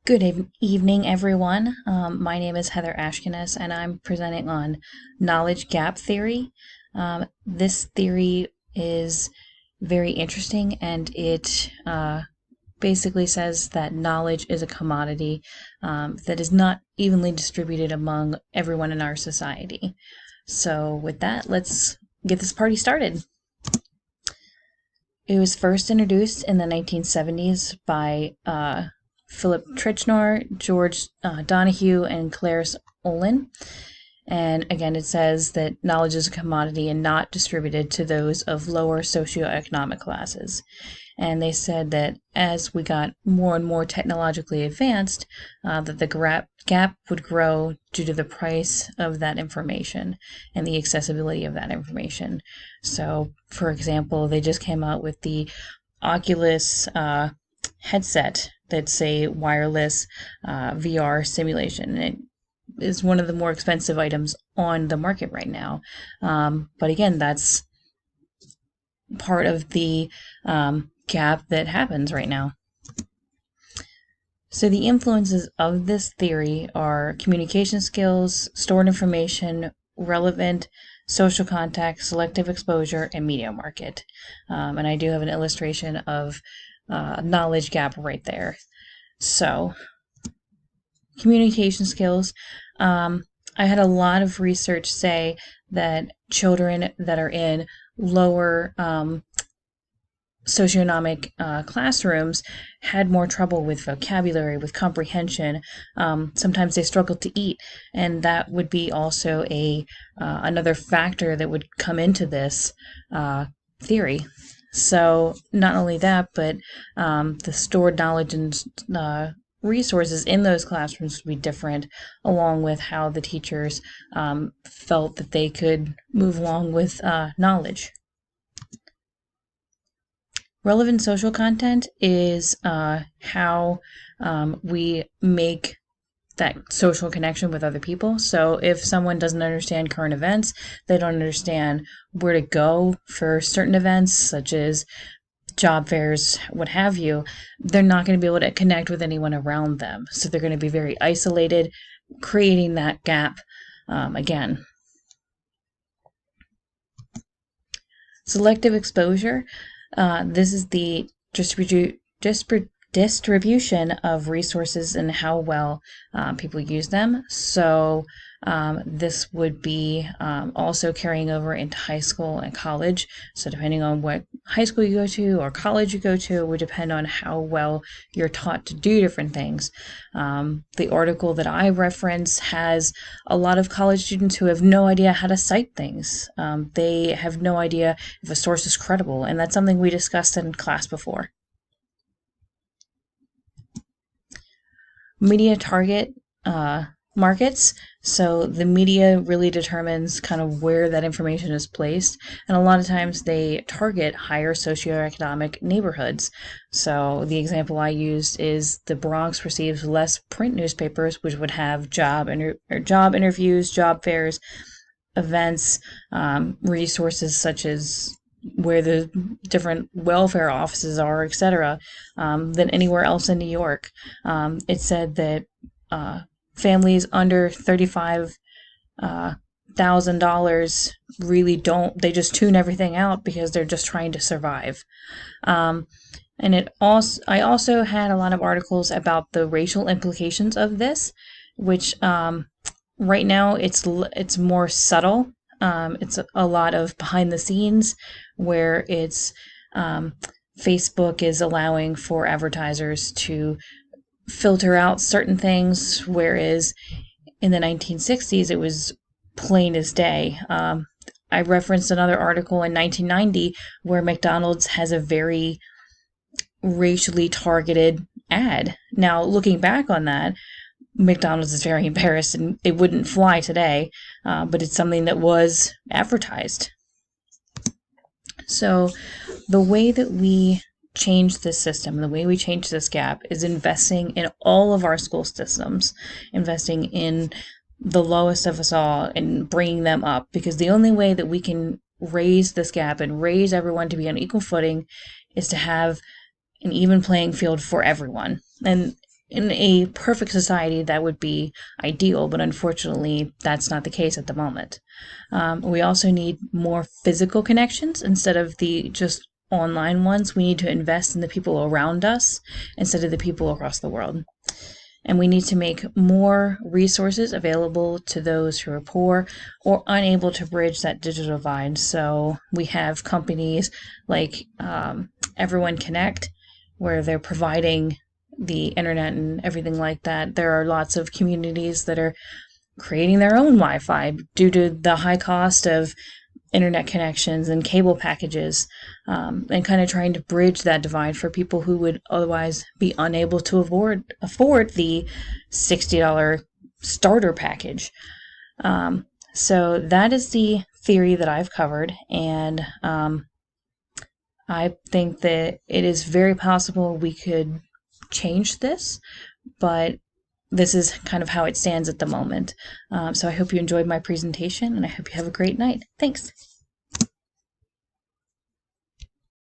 Evening, everyone. My name is Heather Ashkenas, and I'm presenting on knowledge gap theory. This theory is very interesting, and it basically says that knowledge is a commodity that is not evenly distributed among everyone in our society. So, with that, let's get this party started. It was first introduced in the 1970s by Philip Tritchner, George Donahue, and Clarence Olin. And again, it says that knowledge is a commodity and not distributed to those of lower socioeconomic classes. And they said that as we got more and more technologically advanced, that the gap would grow due to the price of that information and the accessibility of that information. So, for example, they just came out with the Oculus headset that's a wireless VR simulation. And it is one of the more expensive items on the market right now. But again, that's part of the gap that happens right now. So the influences of this theory are communication skills, stored information, relevant social contact, selective exposure, and media market. And I do have an illustration of knowledge gap right there. So, communication skills. I had a lot of research say that children that are in lower socioeconomic classrooms had more trouble with vocabulary, with comprehension. Sometimes they struggled to eat, and that would be also another factor that would come into this theory. So not only that, but the stored knowledge and resources in those classrooms would be different, along with how the teachers felt that they could move along with knowledge. Relevant social content is how we make that social connection with other people. So if someone doesn't understand current events, they don't understand where to go for certain events, such as job fairs, what have you, they're not going to be able to connect with anyone around them. So they're going to be very isolated, creating that gap again. Selective exposure. This is the distribution of resources and how well people use them. So this would be also carrying over into high school and college. So depending on what high school you go to or college you go to, it would depend on how well you're taught to do different things. The article that I reference has a lot of college students who have no idea how to cite things. They have no idea if a source is credible, and that's something we discussed in class before. Media target markets. So the media really determines kind of where that information is placed, and a lot of times they target higher socioeconomic neighborhoods. So the example I used is the Bronx receives less print newspapers, which would have job interviews, job fairs, events, resources such as where the different welfare offices are, etc., than anywhere else in New York. It said that families under $35,000 really don't. They just tune everything out because they're just trying to survive. And I also had a lot of articles about the racial implications of this, which right now it's more subtle. It's a lot of behind the scenes where it's Facebook is allowing for advertisers to filter out certain things, whereas in the 1960s it was plain as day. I referenced another article in 1990 where McDonald's has a very racially targeted ad. Now, looking back on that, McDonald's is very embarrassed and it wouldn't fly today, but it's something that was advertised. So the way that we change this system, the way we change this gap is investing in all of our school systems, investing in the lowest of us all and bringing them up, because the only way that we can raise this gap and raise everyone to be on equal footing is to have an even playing field for everyone. And in a perfect society, that would be ideal, but unfortunately, that's not the case at the moment. We also need more physical connections instead of the just online ones. We need to invest in the people around us instead of the people across the world. And we need to make more resources available to those who are poor or unable to bridge that digital divide. So we have companies like Everyone Connect, where they're providing the internet and everything like that. There are lots of communities that are creating their own Wi-Fi due to the high cost of internet connections and cable packages, and kind of trying to bridge that divide for people who would otherwise be unable to afford the $60 starter package. So that is the theory that I've covered, and I think that it is very possible we could change this, but this is kind of how it stands at the moment. So I hope you enjoyed my presentation, and I hope you have a great night. Thanks.